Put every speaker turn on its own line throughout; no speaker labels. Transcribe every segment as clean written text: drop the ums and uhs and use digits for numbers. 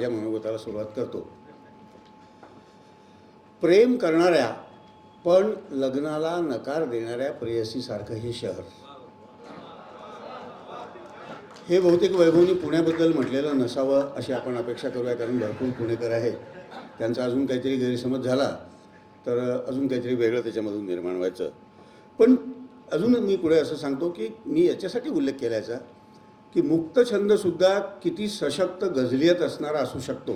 माझ्या मनोगताला सुरुवात करतो. प्रेम करणाऱ्या पण लग्नाला नकार देणाऱ्या प्रेयसीसारखं हे शहर. हे बहुतेक वैभवनी पुण्याबद्दल म्हटलेलं नसावं अशी आपण अपेक्षा करूया, कारण भरपूर पुणेकर आहेत. त्यांचा अजून काहीतरी गैरसमज झाला तर अजून काहीतरी वेगळं त्याच्यामधून निर्माण व्हायचं. पण अजून मी पुढे असं सांगतो की मी याच्यासाठी उल्लेख केल्याचा की मुक्तछंदसुद्धा किती सशक्त गझलियत असणारा असू शकतो.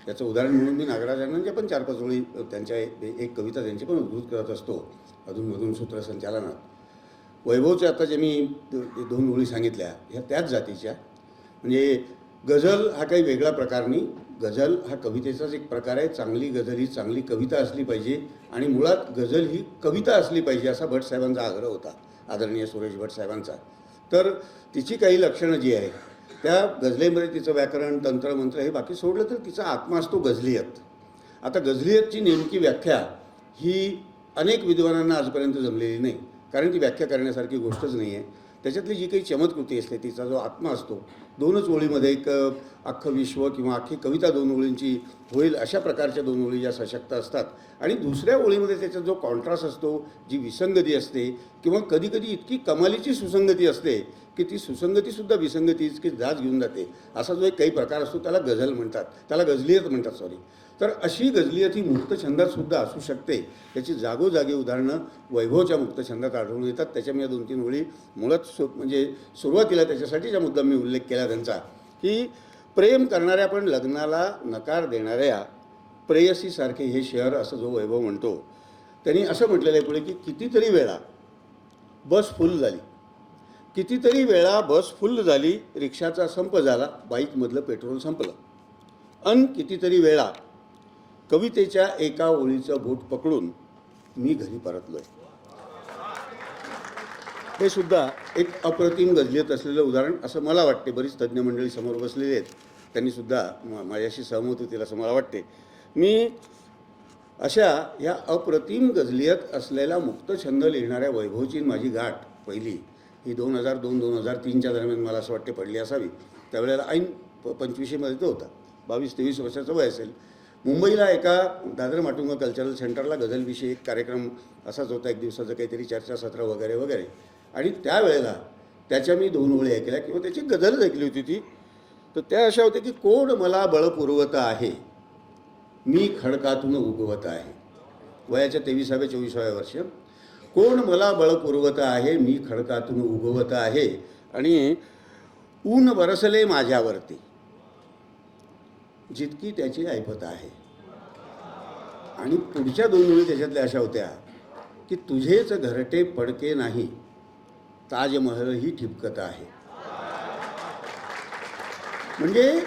याचं उदाहरण म्हणून मी नागराजांच्या पण 4-5 ओळी त्यांच्या एक कविता त्यांची पण उद्धृत करत असतो अधूनमधून सूत्रसंचालनात. वैभवचे आता जे मी 2 ओळी सांगितल्या ह्या त्याच जातीच्या. म्हणजे गझल हा काही वेगळा प्रकार नाही. गझल हा कवितेचाच एक प्रकार आहे. चांगली गझल ही चांगली कविता असली पाहिजे आणि मुळात गझल ही कविता असली पाहिजे असा भट साहेबांचा आग्रह होता, आदरणीय सुरेश भट साहेबांचा. तर तिची काही लक्षणं जी आहे त्या गझलेमध्ये तिचं व्याकरण, तंत्र, मंत्र हे बाकी सोडलं तर तिचा आत्मा असतो गझलियत. आता गझलियतची नेमकी व्याख्या ही अनेक विद्वानांना आजपर्यंत जमलेली नाही, कारण ती व्याख्या करण्यासारखी गोष्टच नाही आहे. त्याच्यातली जी काही चमत्कृती असते, तिचा जो आत्मा असतो, 2च ओळीमध्ये एक अख्खं विश्व किंवा अख्खी कविता 2 ओळींची होईल अशा प्रकारच्या 2 ओळी ज्या सशक्त असतात. आणि दुसऱ्या ओळीमध्ये त्याचा जो कॉन्ट्रास्ट असतो, जी विसंगती असते किंवा कधीकधी इतकी कमालीची सुसंगती असते की ती सुसंगतीसुद्धा विसंगतीच की जाच घेऊन जाते. असा जो एक काही प्रकार असतो त्याला गझल म्हणतात, त्याला गझलियत म्हणतात, सॉरी. तर अशी गझलियत ही मुक्तछंदातसुद्धा असू शकते. त्याची जागोजागी उदाहरणं वैभवच्या मुक्तछंदात आढळून येतात. त्याच्या मी या 2-3 ओळी मुळात म्हणजे सुरुवातीला त्याच्यासाठीचा मुद्दा मी उल्लेख केला त्यांचा की प्रेम करणाऱ्या पण लग्नाला नकार देणाऱ्या प्रेयसीसारखे हे शहर, असं जो वैभव म्हणतो. त्यांनी असं म्हटलेलं आहे पुढे की कितीतरी वेळा बस फुल झाली, कितीतरी वेळा बस फुल झाली, रिक्षाचा संप झाला, बाईकमधलं पेट्रोल संपलं, अन कितीतरी वेळा कवितेच्या एका ओळीचं बोट पकडून मी घरी परतलोय. हे सुद्धा एक अप्रतिम गझलियत असलेलं उदाहरण असं मला वाटते. बरीच तज्ज्ञ मंडळी समोर बसलेली आहेत, त्यांनीसुद्धा माझ्याशी सहमत होतील असं मला वाटते. मी अशा या अप्रतिम गझलियत असलेला मुक्तछंद लिहिणाऱ्या वैभवची माझी गाठ पहिली ही 2002-2003च्या दरम्यान मला असं वाटते पडली असावी. त्यावेळेला ऐन 25मध्ये तो होता, 22-23 वर्षाचं वय असेल. मुंबईला एका दादर माटुंगा कल्चरल सेंटरला गझलविषयी एक कार्यक्रम असाच होता, एक दिवसाचं काहीतरी चर्चासत्र वगैरे वगैरे. आणि त्यावेळेला त्याच्या मी 2 ओळी ऐकल्या किंवा त्याची गझलच ऐकली होती ती. तर त्या अशा होत्या की कोण मला बळ पुरवत आहे, मी खडकातून उगवत आहे. वयाच्या 23व्या-24व्या वर्ष. कोण मला बळ पुरवत आहे, मी खडकातून उगवत आहे आणि ऊन बरसले माझ्यावरती, जितकी त्याची ऐपत आहे. आणि पुढच्या 2 ओळी त्याच्यातल्या अशा होत्या की तुझेच घरटे पडके नाही, ताजमहलही ठिपकत आहे. म्हणजे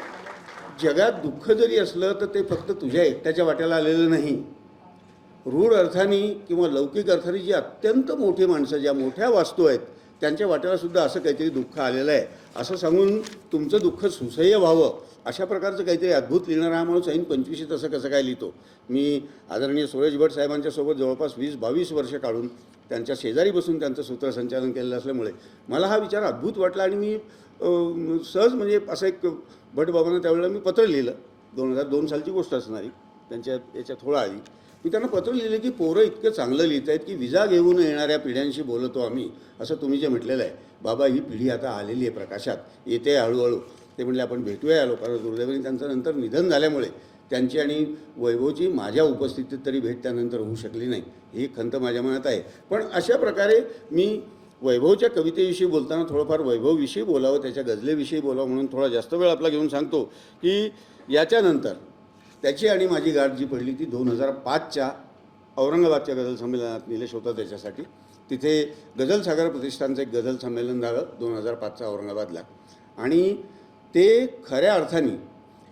जगात दुःख जरी असलं तर ते फक्त तुझ्या एकट्याच्या वाट्याला आलेलं नाही. रूढ अर्थाने किंवा लौकिक अर्थाने जी अत्यंत मोठी माणसं, ज्या मोठ्या वास्तू आहेत, त्यांच्या वाट्यालासुद्धा असं काहीतरी दुःख आलेलं आहे असं सांगून तुमचं दुःख सुसह्य व्हावं अशा प्रकारचं काहीतरी अद्भुत लिहिणारा हा माणूस ऐन 25 असं कसं काय लिहितो. मी आदरणीय सुरेश भट साहेबांच्यासोबत जवळपास 20-22 वर्ष काढून त्यांच्या शेजारी बसून त्यांचं सूत्रसंचालन केलेलं असल्यामुळे मला हा विचार अद्भुत वाटला. आणि मी सहज म्हणजे असं एक भटबाबांना त्यावेळेला मी पत्र लिहिलं, 2002 सालची गोष्ट असणारी, त्यांच्या याच्या थोडा आधी. मी त्यांना पत्र लिहिलं की पोरं इतकं चांगलं लिहित आहेत की विजा घेऊन येणाऱ्या पिढ्यांशी बोलतो आम्ही, असं तुम्ही जे म्हटलेलं आहे. बाबा, ही पिढी आता आलेली आहे प्रकाशात, येते हळूहळू. ते म्हणले आपण भेटूया या लोकांना. दुर्दैवाने त्यांचं नंतर निधन झाल्यामुळे त्यांची आणि वैभवची माझ्या उपस्थितीत तरी भेट त्यानंतर होऊ शकली नाही, ही खंत माझ्या मनात आहे. पण अशा प्रकारे मी वैभवच्या कवितेविषयी बोलताना थोडंफार वैभवविषयी बोलावं, त्याच्या गझलेविषयी बोलावं म्हणून थोडा जास्त वेळ आपला घेऊन सांगतो की याच्यानंतर त्याची आणि माझी गाठ जी पडली ती 2005च्या औरंगाबादच्या गझल संमेलनात. निलेश होता त्याच्यासाठी. तिथे गझल सागर प्रतिष्ठानचं एक गझल संमेलन झालं 2005चं औरंगाबादला. आणि ते खऱ्या अर्थाने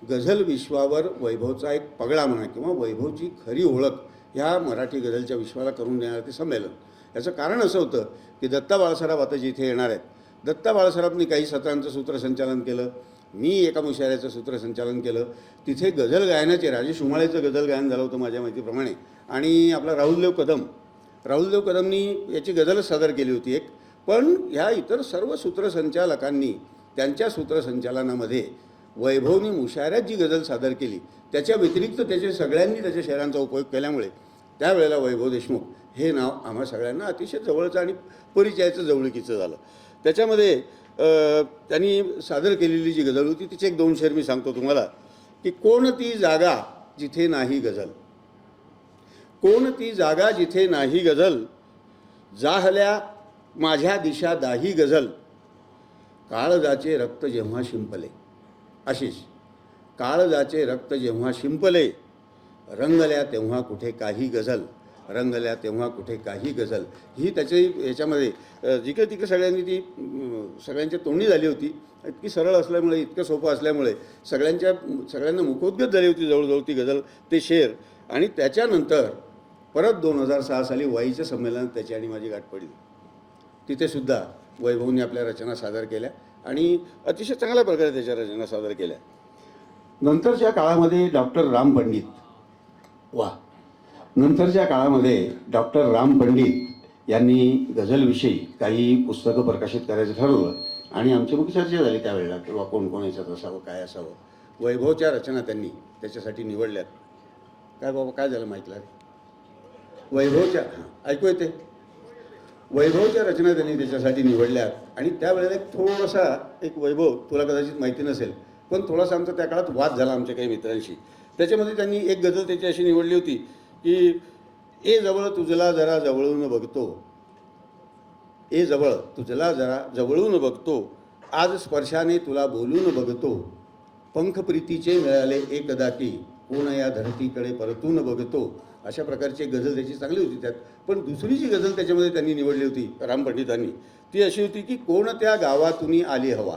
गझल विश्वावर वैभवचा एक पगडा म्हणा किंवा वैभवची खरी ओळख ह्या मराठी गझलच्या विश्वाला करून देणारं ते संमेलन. याचं कारण असं होतं की दत्ता बाळसराफ आता जिथे येणार आहेत, दत्ता बाळसराफनी काही सत्रांचं सूत्रसंचालन केलं, मी एका मुशायऱ्याचं सूत्रसंचालन केलं. तिथे गझल गायनाचे राजेश उमाळेचं गझल गायन झालं होतं माझ्या माहितीप्रमाणे. आणि आपला राहुलदेव कदमनी याची गझलच सादर केली होती एक. पण ह्या इतर सर्व सूत्रसंचालकांनी त्यांच्या सूत्रसंचालनामध्ये वैभवनी मुशायऱ्यात जी गझल सादर केली त्याच्या व्यतिरिक्त त्याचे सगळ्यांनी त्याच्या शहरांचा उपयोग केल्यामुळे त्यावेळेला वैभव देशमुख हे नाव आम्हा सगळ्यांना अतिशय जवळचं आणि परिचयाचं जवळकीचं झालं. त्याच्यामध्ये त्यांनी सादर केलेली जी गझल होती तिचे एक 2 शेर मी सांगतो तुम्हाला की कोणती जागा जिथे नाही गझल, कोणती जागा जिथे नाही गझल, जाहल्या माझ्या दिशा दाही गझल, काळजाचे रक्त जेव्हा शिंपले. अशीच काळजाचे रक्त जेव्हा शिंपले, रंगल्या तेव्हा कुठे काही गझल, रंगल्या तेव्हा कुठे काही गझल. ही त्याच्या याच्यामध्ये जिकडे तिकडे सगळ्यांनी ती सगळ्यांच्या तोंडी झाली होती. इतकी सरळ असल्यामुळे, इतकं सोपं असल्यामुळे सगळ्यांना मुखोद्गत झाली होती जवळजवळ ती गझल, ते शेर. आणि त्याच्यानंतर परत 2006 साली वाईच्या संमेलनात त्याची आणि माझी गाठ पडली. तिथेसुद्धा वैभवने आपल्या रचना सादर केल्या आणि अतिशय चांगल्या प्रकारे त्याच्या रचना सादर केल्या. नंतरच्या काळामध्ये डॉक्टर राम पंडित यांनी गझलविषयी काही पुस्तकं प्रकाशित करायचं ठरवलं आणि आमची मुख्य चर्चा झाली त्यावेळेला किंवा कोण कोण याच्यात असावं, काय असावं. वैभवच्या रचना त्यांनी त्याच्यासाठी निवडल्यात. काय बाबा काय झालं माहितलं रे? वैभवच्या ऐकू येते? वैभवच्या रचना त्यांनी त्याच्यासाठी निवडल्यात आणि त्यावेळेला एक थोडासा एक वैभव तुला कदाचित माहिती नसेल पण थोडासा आमचा त्या काळात वाद झाला आमच्या काही मित्रांशी. त्याच्यामध्ये त्यांनी एक गझल त्याची अशी निवडली होती की ए जवळ तुझला जरा जवळून बघतो, ए जवळ तुझला जरा जवळून बघतो, आज स्पर्शाने तुला बोलून बघतो, पंख प्रीतीचे मिळाले एकदा की कोण या धरतीकडे परतून बघतो. अशा प्रकारची एक गझल त्याची चांगली होती त्यात. पण दुसरी जी गझल त्याच्यामध्ये त्यांनी निवडली होती राम पंडितांनी ती अशी होती की कोणत्या गावातून आली हवा,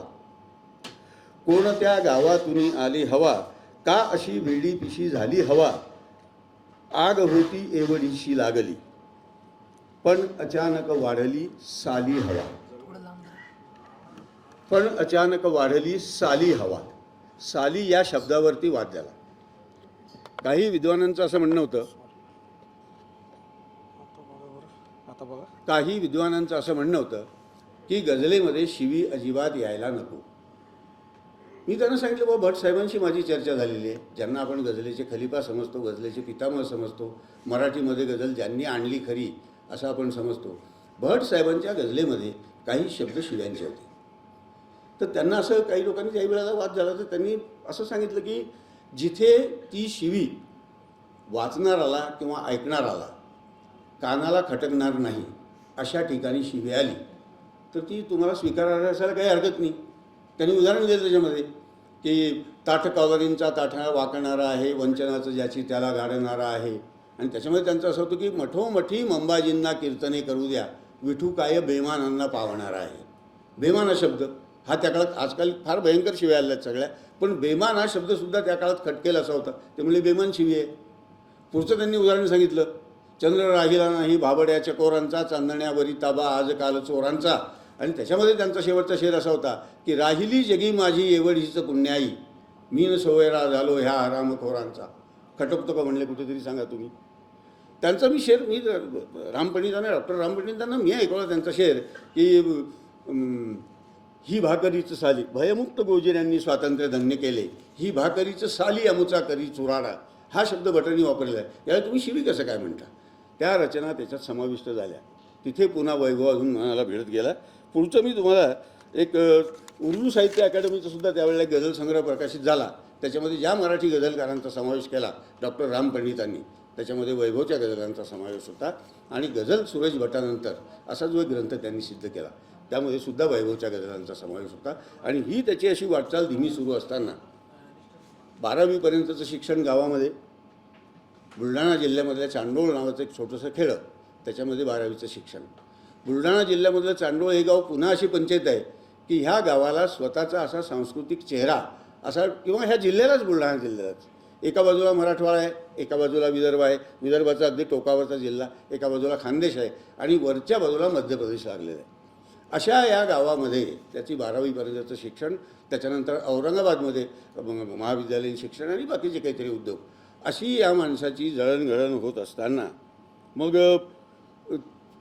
कोणत्या गावातून आली हवा, का अशी वेडी पिशी झाली हवा, आग होती एवढीशी लागली, पण अचानक वाढली साली हवा, पण अचानक वाढली साली हवा. साली या शब्दावरती वाद झाला. काही विद्वानांचं असं म्हणणं होतं, काही विद्वानांचं असं म्हणणं होतं की गझलेमध्ये शिवी अजिबात यायला नको. मी त्यांना सांगितलं बाबा भट साहेबांशी माझी चर्चा झालेली आहे, ज्यांना आपण गझलेचे खलिफा समजतो, गझलेचे पितामह समजतो, मराठीमध्ये गझल ज्यांनी आणली खरी असं आपण समजतो. भट साहेबांच्या गझलेमध्ये काही शब्द शिव्यांचे होते. तर त्यांना असं काही लोकांनी काही वेळेला वाद झाला तर त्यांनी असं सांगितलं की जिथे ती शिवी वाचणाराला किंवा ऐकणाराला कानाला खटकणार नाही अशा ठिकाणी शिवी आली तर ती तुम्हाला स्वीकारायला असायला काही हरकत नाही. त्यांनी उदाहरण दिलं त्याच्यामध्ये की ताठ कॉलरींचा ताठा वाकणारा आहे, वंचनाचं ज्याची त्याला गाडणारा आहे. आणि त्याच्यामध्ये त्यांचं असं होतं की मठोमठी मंबाजींना कीर्तने करू द्या, विठू काय बेमानांना पावणारा आहे. बेमान हा शब्द हा त्या काळात, आजकाल फार भयंकर शिव्या आल्यात सगळ्या, पण बेमान हा शब्दसुद्धा त्या काळात खटकेल असा होता. ते म्हणजे बेमान शिवी आहे. पुढचं त्यांनी उदाहरण सांगितलं, चंद्र राहिला नाही भाबड्या चकोरांचा, चांदण्यावरी ताबा आजकाल चोरांचा. आणि त्याच्यामध्ये त्यांचा शेवटचा शेर असा होता की राहिली जगी माझी एवढीच पुण्याई, मीन सोयरा झालो ह्या हरामखोरांचा. खटकतो का म्हणले कुठेतरी सांगा तुम्ही. त्यांचा मी शेर मी राम पंडितांना, डॉक्टर राम पंडितांना मी ऐकवला त्यांचा शेर की ही भाकरीचं साली भयमुक्त गोजिऱ्यांनी स्वातंत्र्य धन्य केले, ही भाकरीचं साली अमुचा करी चुराडा. हा शब्द भटांनी वापरलेला आहे. याला तुम्ही शिवी कसं काय म्हणता. त्या रचना त्याच्यात समाविष्ट झाल्या. तिथे पुन्हा वैभव अजून मनाला भिडत गेला. पुढचं मी तुम्हाला एक उर्दू साहित्य अकादमीचा सुद्धा त्यावेळेला एक गझल संग्रह प्रकाशित झाला. त्याच्यामध्ये ज्या मराठी गझलकारांचा समावेश केला डॉक्टर राम पंडितांनी त्याच्यामध्ये वैभवच्या गझलांचा समावेश होता. आणि गझल सूरज भटानंतर असा जो एक ग्रंथ त्यांनी सिद्ध केला त्यामध्ये सुद्धा वैभवच्या गझलांचा समावेश होता. आणि ही त्याची अशी वाटचाल धीमी सुरू असताना 12वीपर्यंतचं शिक्षण गावामध्ये बुलढाणा जिल्ह्यामधल्या चांडोळ नावाचं एक छोटंसं खेडं, त्याच्यामध्ये 12वीचं शिक्षण. बुलढाणा जिल्ह्यामधलं चांडोळ हे गाव पुन्हा अशी पंचायत आहे की ह्या गावाला स्वतःचा असा सांस्कृतिक चेहरा असा, किंवा ह्या जिल्ह्यालाच, बुलढाणा जिल्ह्यालाच एका बाजूला मराठवाडा आहे, एका बाजूला विदर्भ आहे, विदर्भाचा अगदी टोकावरचा जिल्हा, एका बाजूला खानदेश आहे आणि वरच्या बाजूला मध्य प्रदेश लागलेला आहे. अशा या गावामध्ये त्याची 12वीपर्यंतचं शिक्षण, त्याच्यानंतर औरंगाबादमध्ये महाविद्यालयीन शिक्षण आणि बाकीचे काहीतरी उद्योग, अशी या माणसाची जळणघळण होत असताना मग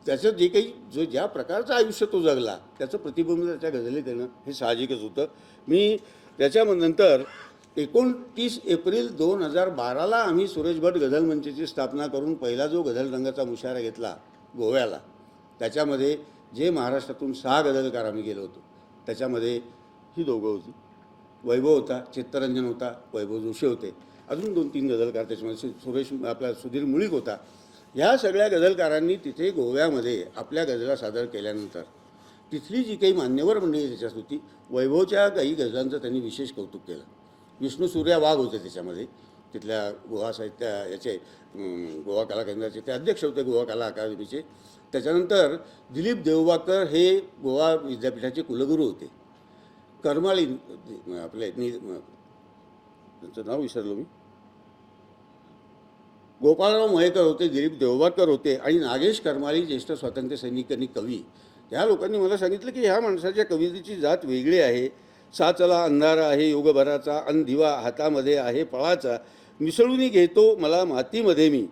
त्याचं जे काही ज्या प्रकारचं आयुष्य तो जगला त्याचं प्रतिबिंब त्याच्या गझलेत येणं हे साहजिकच होतं. मी त्याच्यानंतर 29 एप्रिल 2012ला आम्ही सुरेश भट गझल मंचची स्थापना करून पहिला जो गझल रंगाचा मुशायरा घेतला गोव्याला, त्याच्यामध्ये जे महाराष्ट्रातून 6 गझलकार आम्ही गेलो होतो, त्याच्यामध्ये ही दोघं होती, वैभव होता, चित्तरंजन होता, वैभव जोशी होते, अजून 2-3 गझलकार त्याच्यामध्ये, सुरेश आपला सुधीर मुळीक होता. ह्या सगळ्या गझलकारांनी तिथे गोव्यामध्ये आपल्या गझला सादर केल्यानंतर तिथली जी काही मान्यवर मंडळी त्याच्यात होती, वैभवच्या काही गझलांचं त्यांनी विशेष कौतुक केलं. विष्णू सूर्या वाघ होते त्याच्यामध्ये, तिथल्या गोवा साहित्य याचे गोवा कला केंद्राचे ते अध्यक्ष होते, गोवा कला अकादमीचे. त्याच्यानंतर दिलीप देवबाकर हे गोवा विद्यापीठाचे कुलगुरू होते. करमाळी आपले त्यांचं नाव विसरलो मी, गोपाळराव मयेकर होते, दिलीप देवबाकर होते आणि नागेश करमाळी ज्येष्ठ स्वातंत्र्य सैनिक आणि कवी. ह्या लोकांनी मला सांगितलं की ह्या माणसाच्या कवितेची जात वेगळी आहे. साचला अंधारा आहे युगभराचा, अन दिवा हातामध्ये आहे पळाचा, मिसळून घेतो मला मातीमध्ये मी,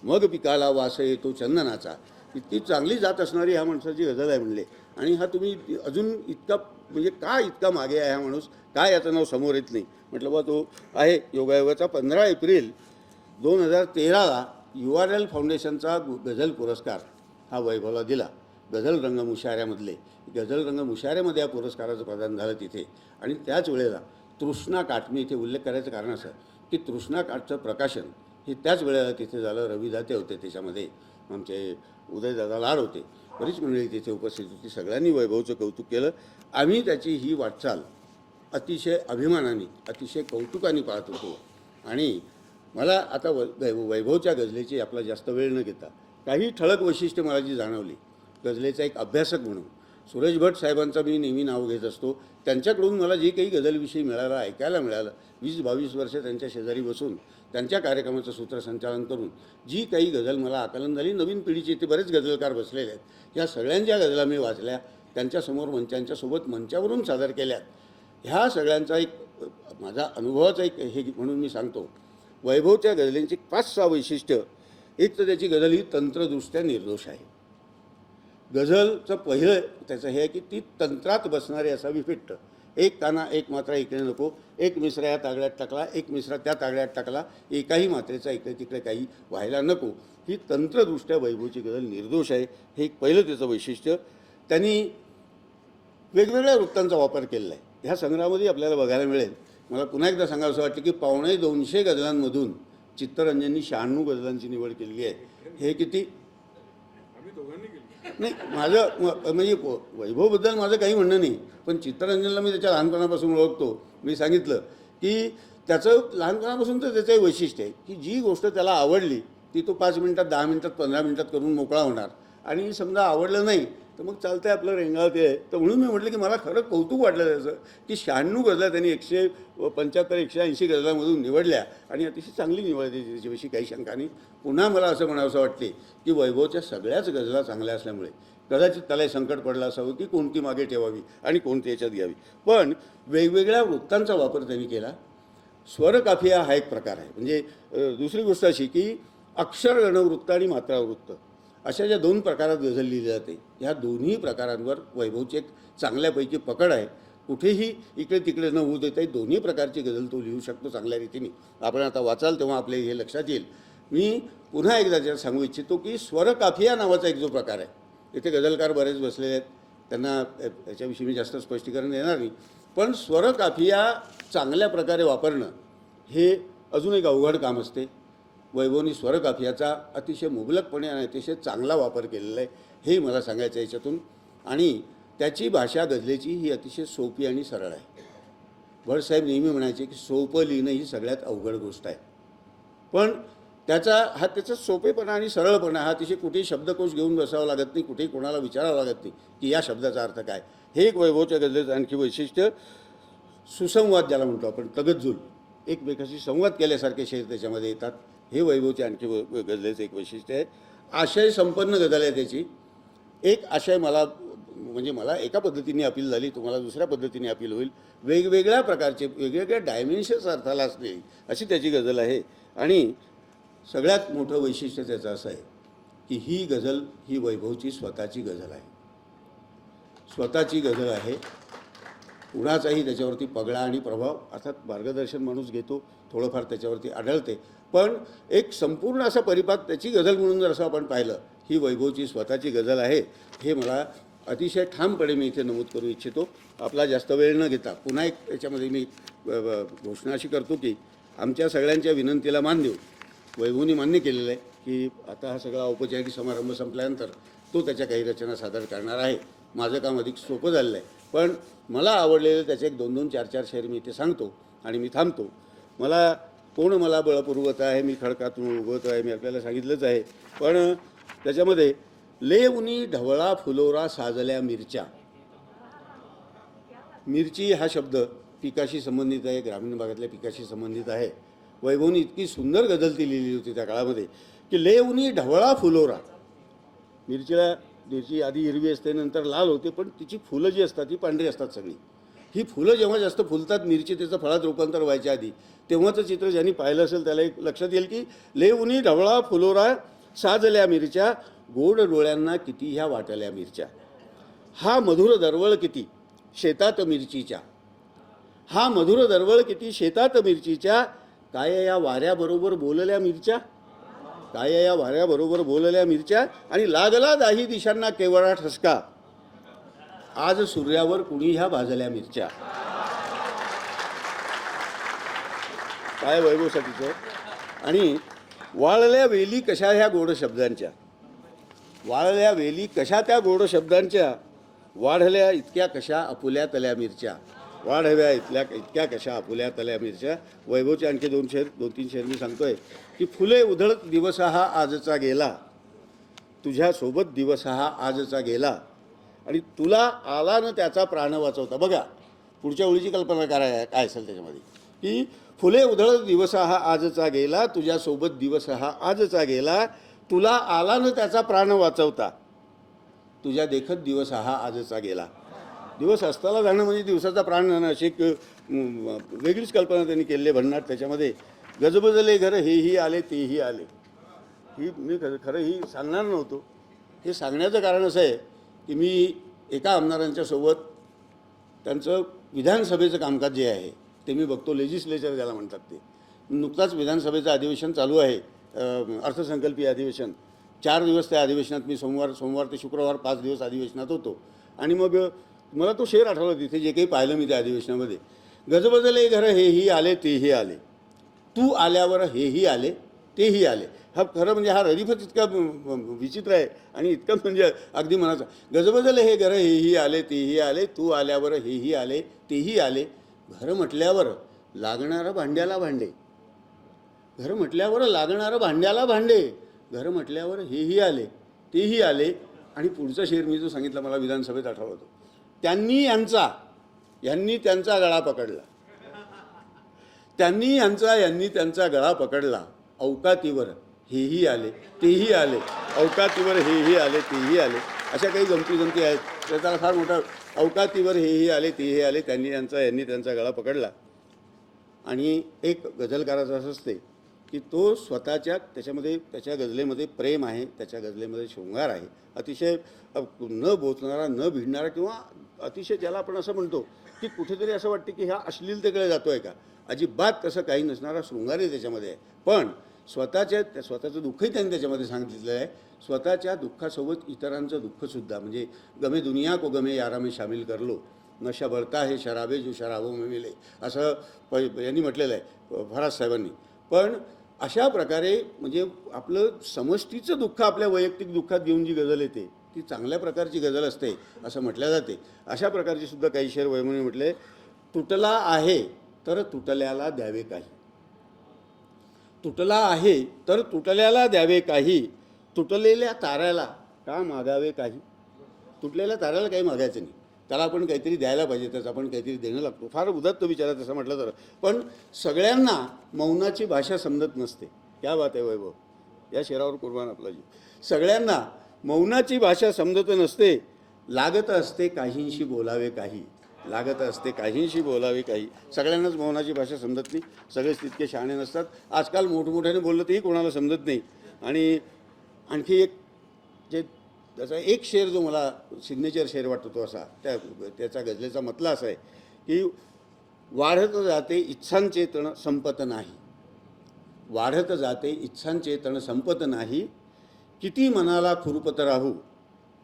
मग पिकाला वास येतो चंदनाचा. इतकी चांगली जात असणारी ह्या माणसाची गझल आहे म्हणले. आणि हा तुम्ही अजून इतका म्हणजे का इतका मागे आहे हा माणूस, काय याचं नाव समोर येत नाही. म्हटलं बा तो आहे योगायोगाचा. 15 एप्रिल 2013ला URL फाउंडेशनचा गझल पुरस्कार हा वैभवला दिला. गझल रंग मुशायऱ्यामधले गझल रंग मुशायऱ्यामध्ये या पुरस्काराचं प्रदान झालं तिथे. आणि त्याच वेळेला तृष्णा काठ, मी इथे उल्लेख करायचं कारण असं की तृष्णा काठचं प्रकाशन हे त्याच वेळेला तिथे झालं. रवी दाते होते त्याच्यामध्ये, आमचे उदयदादा लाड होते, बरीच मंडळी तिथे उपस्थित होती. सगळ्यांनी वैभवचं कौतुक केलं. आम्ही त्याची ही वाटचाल अतिशय अभिमानाने, अतिशय कौतुकाने पाहत होतो. आणि मला आता वैभवच्या गझलेची आपला जास्त वेळ न घेता काही ठळक वैशिष्ट्य मला जी जाणवली, गझलेचा एक अभ्यासक म्हणून सुरेश भट साहेबांचं मी नेहमी नाव घेत असतो. त्यांच्याकडून मला जे काही गझलविषयी मिळालं, ऐकायला मिळालं, 20-22 वर्ष त्यांच्या शेजारी बसून त्यांच्या कार्यक्रमाचं सूत्रसंचालन करून जी काही गझल मला आकलन झाली, नवीन पिढीचे ते बरेच गझलकार बसलेले आहेत, या सगळ्यांच्या गझला मी वाचल्या, त्यांच्यासमोर मंचांच्यासोबत मंचावरून सादर केल्यात. ह्या सगळ्यांचा एक माझा अनुभवाचा एक हे म्हणून मी सांगतो. वैभवच्या गझलेंची 5-6 वैशिष्ट्य. एक तर त्याची गझल ही तंत्रदृष्ट्या निर्दोष आहे. गझलचं पहिलं त्याचं हे आहे की ती तंत्रात बसणारी असावी, फिट्ट. एक काना एक मात्रा इकडे नको, एक मिसरा या तागड्यात टाकला, एक मिसरा त्या तागड्यात टाकला, एकाही मात्रेचा इकडे तिकडे काही व्हायला नको. ही तंत्रदृष्ट्या वैभवची गझल निर्दोष आहे, हे एक पहिलं त्याचं वैशिष्ट्य. त्यांनी वेगवेगळ्या वृत्तांचा वापर केलेला आहे. ह्या संग्रहामध्ये आपल्याला बघायला मिळेल. मला पुन्हा एकदा सांगावं असं वाटतं की 250 गझलांमधून चित्तरंजननी 96 गझलांची निवड केलेली आहे. हे किती नाही, माझं म्हणजे वैभवबद्दल माझं काही म्हणणं नाही, पण चित्तरंजनला मी त्याच्या लहानपणापासून ओळखतो. मी सांगितलं की त्याचं लहानपणापासून तर त्याचं वैशिष्ट्य आहे की जी गोष्ट त्याला आवडली ती तो 5 मिनटात, 10 मिनटात, 15 मिनटात करून मोकळा होणार. आणि समजा आवडलं नाही तर मग चालतं आहे आपलं रेंगाळते आहे. तर म्हणून मी म्हटलं की मला खरं कौतुक वाटलं त्याचं की 96 गझला त्यांनी 175-180 गझलांमधून निवडल्या आणि अतिशय चांगली निवडली त्याच्याविषयी काही शंका नाही. पुन्हा मला असं म्हणावंसं वाटते की वैभवच्या सगळ्याच गझला चांगल्या असल्यामुळे कदाचित त्याला संकट पडलं असावं की कोणती मागे ठेवावी आणि कोणती याच्यात घ्यावी. पण वेगवेगळ्या वृत्तांचा वापर त्यांनी केला. स्वरकाफिया हा एक प्रकार आहे. म्हणजे दुसरी गोष्ट अशी की अक्षर गणवृत्त आणि मात्रावृत्त अशा ज्या 2 प्रकारात गझल लिहिली जाते, ह्या दोन्ही प्रकारांवर वैभवची एक चांगल्यापैकी पकड आहे. कुठेही इकडे तिकडे न होऊ देता दोन्ही प्रकारची गझल तो लिहू शकतो चांगल्या रीतीने. आपण आता वाचाल तेव्हा आपले हे लक्षात येईल. मी पुन्हा एकदा ज्या सांगू इच्छितो की स्वरकाफिया नावाचा एक जो प्रकार आहे, इथे गझलकार बरेच बसलेले आहेत, त्यांना याच्याविषयी मी जास्त स्पष्टीकरण देणार नाही. पण स्वरकाफिया चांगल्या प्रकारे वापरणं हे अजून एक अवघड काम असते. वैभवनी स्वरकाफियाचा अतिशय मुबलकपणे आणि अतिशय चांगला वापर केलेला आहे, हे मला सांगायचं आहे याच्यातून. आणि त्याची भाषा गझलेची ही अतिशय सोपी आणि सरळ आहे. भटसाहेब नेहमी म्हणायचे की सोपं लिहिणं ही सगळ्यात अवघड गोष्ट आहे. पण त्याचा सोपेपणा आणि सरळपणा हा अतिशय कुठेही शब्दकोश घेऊन बसावं लागत नाही, कुठेही कोणाला विचारावं लागत नाही की या शब्दाचा अर्थ काय. हे एक वैभवच्या गझलेचं आणखी वैशिष्ट्य. सुसंवाद ज्याला म्हणतो आपण, तगज्जुल, एकमेकाशी संवाद केल्यासारखे शेर त्याच्यामध्ये येतात, हे वैभवचे आणखी गझलेचं एक वैशिष्ट्य आहे. आशय संपन्न गझल आहे त्याची. एक आशय मला एका पद्धतीने अपील झाली, तुम्हाला दुसऱ्या पद्धतीने अपील होईल. वेगवेगळ्या प्रकारचे वेगवेगळ्या डायमेन्शन्स अर्थाला असलेली अशी त्याची गझल आहे. आणि सगळ्यात मोठं वैशिष्ट्य त्याचं असं आहे की ही गझल ही वैभवची स्वतःची गझल आहे. स्वतःची गझल आहे. कुणाचाही त्याच्यावरती पगडा आणि प्रभाव अर्थात मार्गदर्शन माणूस घेतो, थोडंफार त्याच्यावरती आढळते, पण एक संपूर्ण असा परिपाक त्याची गझल म्हणून जर असं आपण पाहिलं, ही वैभवची स्वतःची गझल आहे, हे मला अतिशय ठामपणे मी इथे नमूद करू इच्छितो. आपला जास्त वेळ न घेता पुन्हा एक याच्यामध्ये मी घोषणा अशी करतो की आमच्या सगळ्यांच्या विनंतीला मान देऊ वैभवनी मान्य केलेलं आहे की आता हा सगळा औपचारिक समारंभ संपल्यानंतर तो त्याच्या काही रचना सादर करणार आहे. माझं काम अधिक सोपं झालेलं आहे, पण मला आवडलेलं त्याचे एक 2-2, 4-4 शेर मी इथे सांगतो आणि मी थांबतो. मला बळ पुरवत आहे, मी खडकातून उगवत आहे, मी आपल्याला सांगितलंच आहे, पण त्याच्यामध्ये लेवनी ढवळा फुलोरा साजल्या मिरच्या. मिरची हा शब्द पिकाशी संबंधित आहे, ग्रामीण भागातल्या पिकाशी संबंधित आहे. वैभवनी इतकी सुंदर गझल ती लिहिली होती त्या काळामध्ये की लेवनी ढवळा फुलोरा. मिरची आधी हिरवी असते, नंतर लाल होते, पण तिची फुलं जी असतात ती पांढरी असतात सगळी. ही फुलं जेव्हा जास्त फुलतात, मिरची त्याचं फळात रूपांतर व्हायच्या आधी, तेव्हाचं चित्र ज्यांनी पाहिलं असेल त्याला एक लक्षात येईल की लेवनी ढवळा फुलोरा साजल्या मिरच्या, गोड डोळ्यांना किती ह्या वाटल्या मिरच्या. हा मधुर दरवळ किती शेतात मिरचीच्या, हा मधुर दरवळ किती शेतात मिरचीच्या, काय या वाऱ्याबरोबर बोलल्या मिरच्या, काय या वाऱ्याबरोबर बोलल्या मिरच्या, आणि लागला दाही दिशांना केवळा ठसका, आज सूर्यावर कुणी ह्या भाजल्या मिरच्या. काय वैभवसाठीचं. आणि वाळल्या वेली कशा ह्या गोड शब्दांच्या, वाळल्या वेली कशा त्या गोड शब्दांच्या, वाढल्या इतक्या कशा आपुल्या तल्या मिरच्या, वाढव्या इतक्या कशा आपुल्या तल्या मिरच्या. वैभवचे आणखी 2-3 शेर मी सांगतोय की फुले उधळत दिवस हा आजचा गेला, तुझ्यासोबत दिवस हा आजचा गेला, आणि तुला आला न त्याचा प्राण वाचवता. बघा पुढच्या ओळीची कल्पना काय असेल त्याच्यामध्ये की फुले उधळत दिवस हा आजचा गेला, तुझ्यासोबत दिवस हा आजचा गेला, तुला आला न त्याचा प्राण वाचवता, तुझ्या देखत दिवस हा आजचा गेला. दिवस असताना जाणं म्हणजे दिवसाचा प्राण जाणं, अशी एक वेगळीच कल्पना त्यांनी केलेली भन्नाट. त्याच्यामध्ये गजबजले घर हेही आले तेही आले, ही मी खरं ही सांगणार नव्हतो. हे सांगण्याचं कारण असं आहे की मी एका आमदारांच्या सोबत त्यांचं विधानसभेचं कामकाज जे आहे ते मी बघतो, लेजिस्लेचर ज्याला म्हणतात ते. नुकताच विधानसभेचं अधिवेशन चालू आहे, अर्थसंकल्पीय अधिवेशन. 4 दिवस त्या अधिवेशनात मी सोमवार ते शुक्रवार 5 दिवस अधिवेशनात होतो. आणि मग मला तो शेर आठवला तिथे जे काही पाहिलं मी त्या अधिवेशनामध्ये. गजबजले घर हेही आले तेही आले, तू आल्यावर हेही आले तेही आले. हा खरं म्हणजे हा रदीफच इतका विचित्र आहे आणि इतकं म्हणजे अगदी मनाचा. गजबजले हे घर हेही आले तेही आले, तू आल्यावर हेही आले तेही आले, घर म्हटल्यावर लागणारं भांड्याला भांडे, घर म्हटल्यावर लागणारं भांड्याला भांडे, घर म्हटल्यावर हेही आले तेही आले. आणि पुढचा शेर मी जो सांगितला मला विधानसभेत आठवला होतो, यांनी त्यांचा गळा पकडला, यांनी त्यांचा गळा पकडला, अवकातीवर हेही आले तेही आले, अवकातीवर हेही आले तेही आले. अशा काही गमती आहेत. त्याचा फार मोठा अवकातीवर हेही आले तेही आले, यांनी त्यांचा गळा पकडला. आणि एक गझलकाराचं असं असते की तो त्याच्या गझलेमध्ये प्रेम आहे, त्याच्या गझलेमध्ये शृंगार आहे, अतिशय न बोचणारा न भिडणारा, किंवा अतिशय ज्याला आपण असं म्हणतो की कुठेतरी असं वाटतं की ह्या अश्लीलतेकडे जातो आहे का, अजिबात तसं काही नसणारा शृंगारही त्याच्यामध्ये आहे. पण स्वतःचं दुःखही त्यांनी त्याच्यामध्ये सांगितलेलं आहे. स्वतःच्या दुःखासोबत इतरांचं दुःखसुद्धा, म्हणजे गमे दुनिया को गमे यारा में शामिल कर लो, नशा बढ़ता है शराबे जो शराबों में मिले, असं यांनी म्हटलेलं आहे फराज साहेबांनी. पण अशा प्रकारे म्हणजे आपलं समष्टीचं दुःख आपल्या वैयक्तिक दुःखात घेऊन जी गझल येते ती चांगल्या प्रकारची गझल असते असं म्हटलं जाते. अशा प्रकारची सुद्धा काही शेर वैभवने म्हटले. तुटला आहे तर तुटल्याला द्यावे काही, तुटला आहे तर तुटल्याला द्यावे काही, तुटलेल्या ताऱ्याला का मागावे काही. तुटलेल्या ताऱ्याला काही मागायचं नाही, त्याला आपण काहीतरी द्यायला पाहिजे, त्याचं आपण काहीतरी देणं लागतो. फार उदात्त विचार आहे तसं म्हटलं तर. पण सगळ्यांना मौनाची भाषा समजत नसते. क्या बात आहे वैभव, या शेरावर कुर्बान आपला जीव. सगळ्यांना मौनाची भाषा समजत नसते, लागत असते काहींशी बोलावे काही, लागत असते काहींशी बोलावे काही. सगळ्यांनाच मौनाची भाषा समजत नाही, सगळेच तितके शहाणे नसतात. आजकाल मोठमोठ्याने बोललं तरी कोणाला समजत नाही. आणि आणखी एक त्याचा एक शेर जो मला सिग्नेचर शेर वाटतो तो असा, त्याचा गझलेचा मतला असा आहे की वाढत जाते इच्छांचे तण संपत नाही, वाढत जाते इच्छांचे तण संपत नाही, किती मनाला खुरपत राहू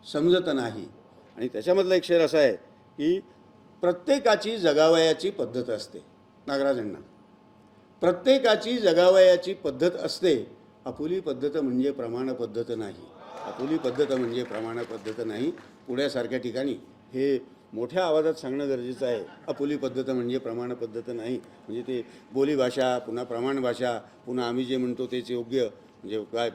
समजत नाही. आणि त्याच्यामधला एक शेर असा आहे की प्रत्येकाची जगावयाची पद्धत असते. नागराजांना प्रत्येकाची जगावयाची पद्धत असते, आपुली पद्धत म्हणजे प्रमाण पद्धत नाही, आपुली पद्धत म्हणजे प्रमाण पद्धत नाही. पुण्यासारख्या ठिकाणी हे मोठ्या आवाजात सांगणं गरजेचं आहे. आपुली पद्धत म्हणजे प्रमाण पद्धत नाही, म्हणजे ते बोलीभाषा, पुन्हा प्रमाण भाषा, पुन्हा आम्ही जे म्हणतो तेच योग्य, म्हणजे काय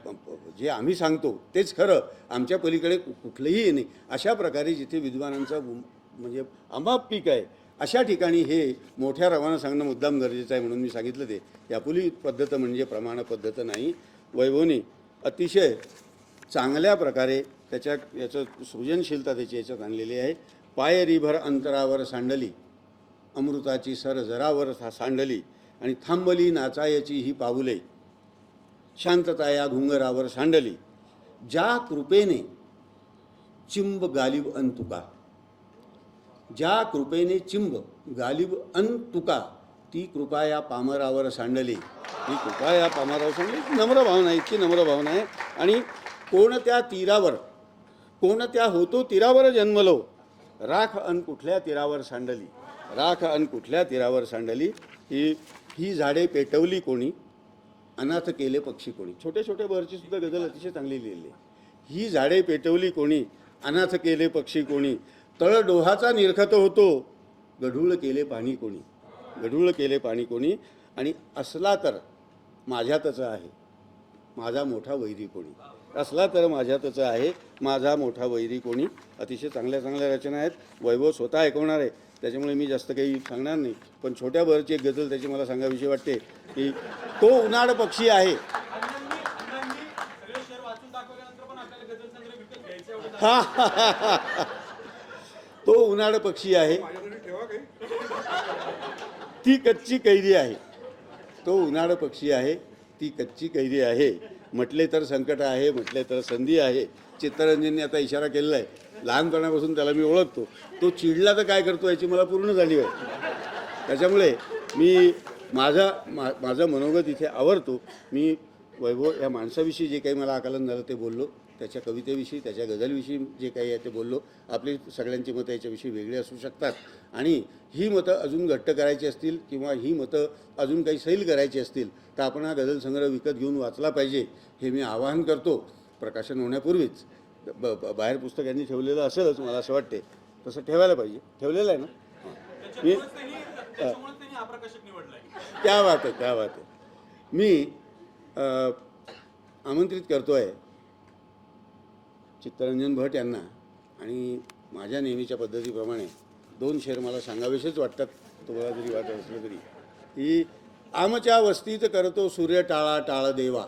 जे आम्ही सांगतो तेच खरं, आमच्या पलीकडे कुठलंही नाही, अशा प्रकारे जिथे विद्वानांचा म्हणजे अमाप पीक आहे, अशा ठिकाणी हे मोठ्या रवानं सांगणं मुद्दाम गरजेचं आहे. म्हणून मी सांगितलं ते की आपुली पद्धत म्हणजे प्रमाण पद्धत नाही. वैभवने अतिशय चांगल्या प्रकारे याचं सृजनशीलता त्याची याच्यात आणलेली आहे. पायरीभर अंतरावर सांडली, अमृताची सर जरावर सांडली, आणि थांबली नाचायची ही पाऊले, शांतता या घुंगरावर सांडली, ज्या कृपेने चिंब गालिब अन तुका, ज्या कृपेने चिंब गालिब अन तुका, ती कृपा या पामरावर सांडली, ती कृपा या पामरावर सांडली. नम्र भावना आहे, इतकी नम्र भावना आहे. आणि कोणत्या तीरावर, कोणत्या होतो तीरावर जन्मलो, राख अन कुठल्या तीरावर सांडली, राख अन कुठल्या तीरावर सांडली. ही झाडे पेटवली कोणी, अनाथ केले पक्षी कोणी. छोटे छोटे बहरची सुद्धा गझल अतिशय चांगली लिहिली आहे. ही झाडे पेटवली कोणी, अनाथ केले पक्षी कोणी, तळ डोहाचा निरखत होतो, गढूळ केले पाणी कोणी, गढूळ केले पाणी कोणी. आणि असला तर माझ्यातच आहे माझा मोठा वैरी कोणी, असला तर माझ्यातच आहे माझा मोठा वैरी कोणी. अतिशय चांगल्या चांगल्या रचना आहेत. वैभव स्वतः ऐकवणार आहे, त्याच्यामुळे मी जास्त काही सांगणार नाही. पण छोट्या बहरची एक गझल त्याची मला सांगाविषयी वाटते की तो उन्हाळ पक्षी आहे. तो उन्हाळ पक्षी आहे, ती कच्ची कैरी आहे. तो उन्हाळ पक्षी आहे, ती कच्ची कैरी आहे. म्हटले तर संकट आहे, म्हटले तर संधी आहे. चित्तरंजनने आता इशारा केलेला आहे. लहानपणापासून त्याला मी ओळखतो. तो चिडला तर काय करतो याची मला पूर्ण जाणीव आहे. त्याच्यामुळे मी माझं मनोगत इथे आवरतो. मी वैभव या माणसाविषयी जे काही मला आकलन झालं ते बोललो, त्याच्या कवितेविषयी, त्याच्या गझलविषयी जे काही आहे ते बोललो. आपली सगळ्यांची मतं याच्याविषयी वेगळी असू शकतात, आणि ही मतं अजून घट्ट करायची असतील किंवा ही मतं अजून काही सैल करायची असतील तर आपण हा गझल संग्रह विकत घेऊन वाचला पाहिजे, हे मी आवाहन करतो. प्रकाशन होण्यापूर्वीच बाहेर पुस्तक यांनी ठेवलेलं असेलच, मला असं वाटते, तसं ठेवायला पाहिजे. ठेवलेलं आहे ना मी? क्या बात आहे, क्या बात आहे. मी आमंत्रित करतो आहे चित्तरंजन भट यांना, आणि माझ्या नेहमीच्या पद्धतीप्रमाणे 2 शेर मला सांगावेसेच वाटतात, तुम्हाला जरी वाटत असलं तरी. की आमच्या वस्तीत करतो सूर्य टाळा टाळ देवा,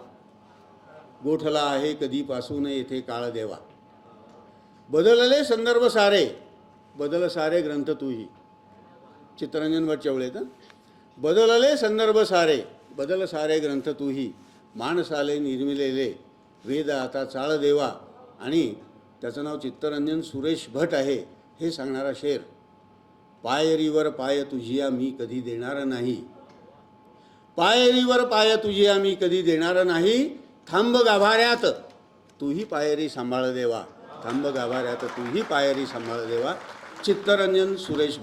गोठला आहे कधीपासून येथे काळ देवा, बदलले संदर्भ सारे, बदल सारे ग्रंथ तूही. चित्तरंजन भट चवळे तर बदलले संदर्भ सारे, बदल सारे ग्रंथ तूही, माणसाले निर्मिलेले वेद आता चाळ देवा. आणि त्याचं नाव चित्तरंजन सुरेश भट आहे. हे सांगणारा शेर, पायरीवर पाय तुझिया मी कधी देणार नाही, पायरीवर पाय तुझिया मी कधी देणार नाही, थांब गाभाऱ्यात तूही पायरी सांभाळ देवा, थांब गाभाऱ्यात तूही पायरी सांभाळ देवा. चित्तरंजन सुरेश भट.